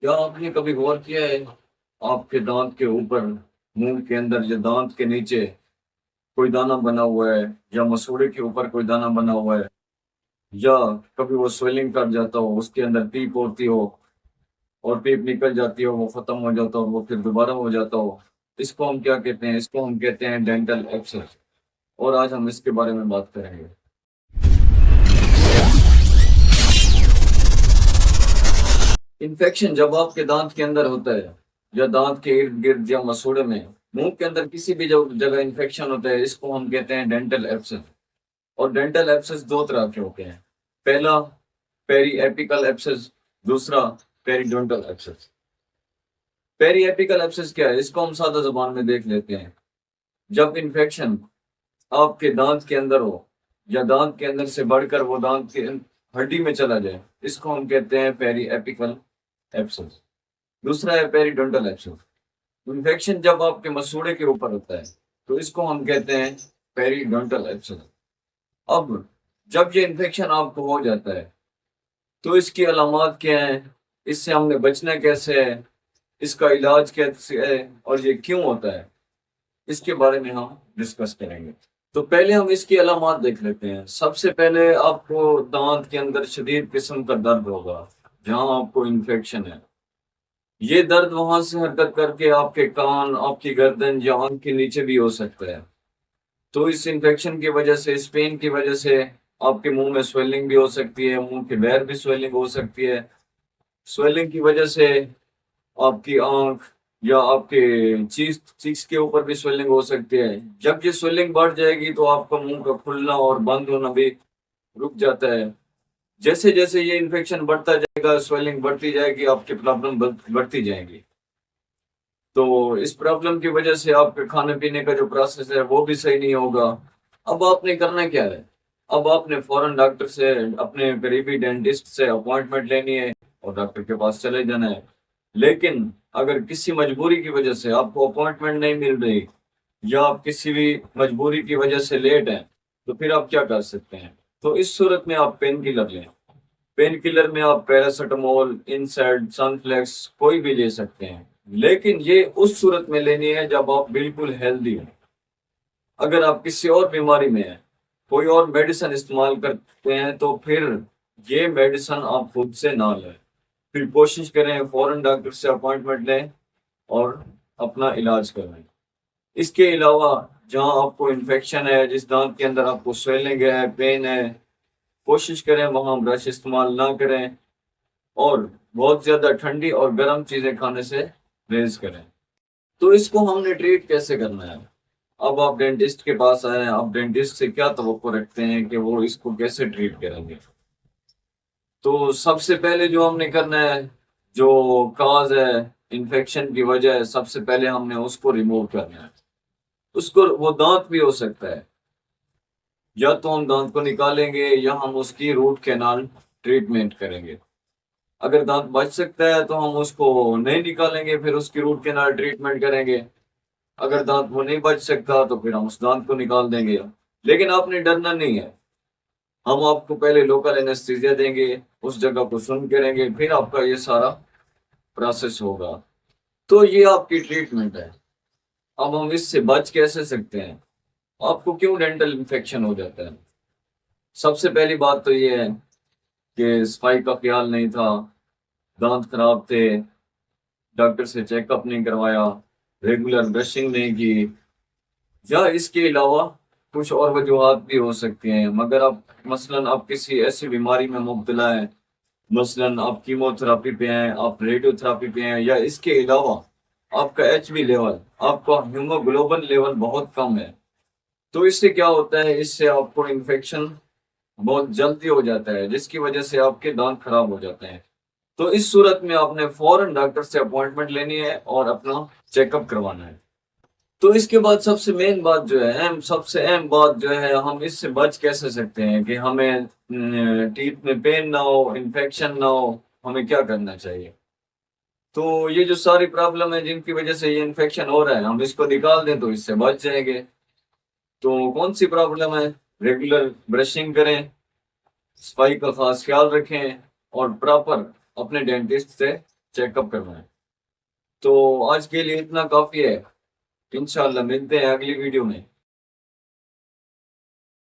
क्या आपने कभी गौर किया है आपके दांत के ऊपर, मुंह के अंदर या दांत के नीचे कोई दाना बना हुआ है, या मसूड़े के ऊपर कोई दाना बना हुआ है, या कभी वो स्वेलिंग कर जाता हो, उसके अंदर पीप होती हो और पीप निकल जाती हो, वो खत्म हो जाता हो, वो फिर दोबारा हो जाता हो। इसको हम क्या कहते हैं? इसको हम कहते हैं डेंटल एब्सेस। और आज हम इसके बारे में बात करेंगे। इन्फेक्शन जब आपके दांत के अंदर होता है, या दांत के इर्द गिर्द या मसूड़े में, मुंह के अंदर किसी भी जगह इन्फेक्शन होता है, इसको हम कहते हैं डेंटल एब्सेस। और डेंटल एब्सेस दो तरह के होते हैं। पहला पेरी एपिकल एब्सेस, दूसरा periodontal abscess. Periapical abscess क्या है, इसको हम सादा जुबान में देख लेते हैं। जब इन्फेक्शन आपके दांत के अंदर हो, या दांत के अंदर से बढ़कर वो दांत की हड्डी में चला जाए, इसको हम कहते हैं पेरी एपिकल एब्सेस। दूसरा है पेरिडोंटल एब्सेस। इन्फेक्शन जब आपके मसूड़े के ऊपर होता है, तो इसको हम कहते हैं पेरिडोंटल एब्सेस। अब जब ये इन्फेक्शन आपको हो जाता है, तो इसकी अलामत क्या है, इससे हमने बचना कैसे है, इसका इलाज कैसे है, और ये क्यों होता है, इसके बारे में हम डिस्कस करेंगे। तो पहले हम इसकी अलामत देख लेते हैं। सबसे पहले आपको दांत के अंदर शदीद किस्म का दर्द होगा, जहां आपको इन्फेक्शन है। ये दर्द वहां से हरकत करके आपके कान, आपकी गर्दन या आंख के नीचे भी हो सकता है। तो इस इन्फेक्शन की वजह से, इस पेन की वजह से आपके मुंह में स्वेलिंग भी हो सकती है, मुंह के बाहर भी स्वेलिंग हो सकती है। स्वेलिंग की वजह से आपकी आंख या आपके चीक्स चीक्स के ऊपर भी स्वेलिंग हो सकती है। जब ये स्वेलिंग बढ़ जाएगी, तो आपका मुंह का खुलना और बंद होना भी रुक जाता है। जैसे जैसे ये इन्फेक्शन बढ़ता जाएगा, स्वेलिंग बढ़ती जाएगी, आपकी प्रॉब्लम बढ़ती जाएगी। तो इस प्रॉब्लम की वजह से आपके खाने पीने का जो प्रोसेस है वो भी सही नहीं होगा। अब आपने करना क्या है? अब आपने फौरन डॉक्टर से, अपने करीबी डेंटिस्ट से अपॉइंटमेंट लेनी है और डॉक्टर के पास चले जाना है। लेकिन अगर किसी मजबूरी की वजह से आपको अपॉइंटमेंट नहीं मिल रही, या आप किसी भी मजबूरी की वजह से लेट हैं, तो फिर आप क्या कर सकते हैं? तो इस सूरत में आप पेन किलर लें। पेन किलर में आप पैरासिटामोल, इनसेड, सनफ्लेक्स कोई भी ले सकते हैं। लेकिन ये उस सूरत में लेनी है जब आप बिल्कुल हेल्दी हो। अगर आप किसी और बीमारी में हैं, कोई और मेडिसिन इस्तेमाल करते हैं, तो फिर ये मेडिसिन आप खुद से ना लें। फिर कोशिश करें फौरन डॉक्टर से अपॉइंटमेंट लें और अपना इलाज करवाएं। इसके अलावा जहां आपको इन्फेक्शन है, जिस दांत के अंदर आपको स्वेलिंग है, पेन है, कोशिश करें वहां ब्रश इस्तेमाल ना करें, और बहुत ज्यादा ठंडी और गर्म चीजें खाने से परहेज करें। तो इसको हमने ट्रीट कैसे करना है? अब आप डेंटिस्ट के पास आए हैं, आप डेंटिस्ट से क्या तवक्को रखते हैं कि वो इसको कैसे ट्रीट करेंगे? तो सबसे पहले जो हमने करना है, जो काज है, इन्फेक्शन की वजह है, सबसे पहले हमने उसको रिमूव करना है। उसको, वो दांत भी हो सकता है, या तो हम दांत को निकालेंगे, या हम उसकी रूट कैनाल ट्रीटमेंट करेंगे। अगर दांत बच सकता है तो हम उसको नहीं निकालेंगे, फिर उसकी रूट कैनाल ट्रीटमेंट करेंगे। अगर दांत वो नहीं बच सकता, तो फिर हम उस दांत को निकाल देंगे। लेकिन आपने डरना नहीं है। हम आपको पहले लोकल एनेस्थीसिया देंगे, उस जगह को सुन करेंगे, फिर आपका ये सारा प्रोसेस होगा। तो ये आपकी ट्रीटमेंट है। अब हम इससे बच कैसे सकते हैं? आपको क्यों डेंटल इन्फेक्शन हो जाता है? सबसे पहली बात तो ये है कि सफाई का ख्याल नहीं था, दांत खराब थे, डॉक्टर से चेकअप नहीं करवाया, रेगुलर ब्रशिंग नहीं की, या इसके अलावा कुछ और वजूहात भी हो सकती हैं। मगर अब मसलन आप किसी ऐसी बीमारी में मुब्तला हैं, मसलन आप कीमोथेरापी पे हैं, आप रेडियोथेरापी पे हैं, या इसके अलावा आपका एचबी लेवल, आपका हीमोग्लोबिन लेवल बहुत कम है, तो इससे क्या होता है, इससे आपको इन्फेक्शन बहुत जल्दी हो जाता है, जिसकी वजह से आपके दांत खराब हो जाते हैं। तो इस सूरत में आपने फौरन डॉक्टर से अपॉइंटमेंट लेनी है और अपना चेकअप करवाना है। तो इसके बाद सबसे मेन बात जो है, सबसे अहम बात जो है, हम इससे बच कैसे सकते हैं कि हमें टीथ में पेन ना हो, इन्फेक्शन ना हो। हमें क्या करना चाहिए? तो ये जो सारी प्रॉब्लम है जिनकी वजह से ये इन्फेक्शन हो रहा है, हम इसको निकाल दें तो इससे बच जाएंगे। तो कौन सी प्रॉब्लम है? रेगुलर ब्रशिंग करें, सफाई का खास ख्याल रखें, और प्रॉपर अपने डेंटिस्ट से चेकअप करवाएं। तो आज के लिए इतना काफी है। इंशाल्लाह मिलते हैं अगली वीडियो में।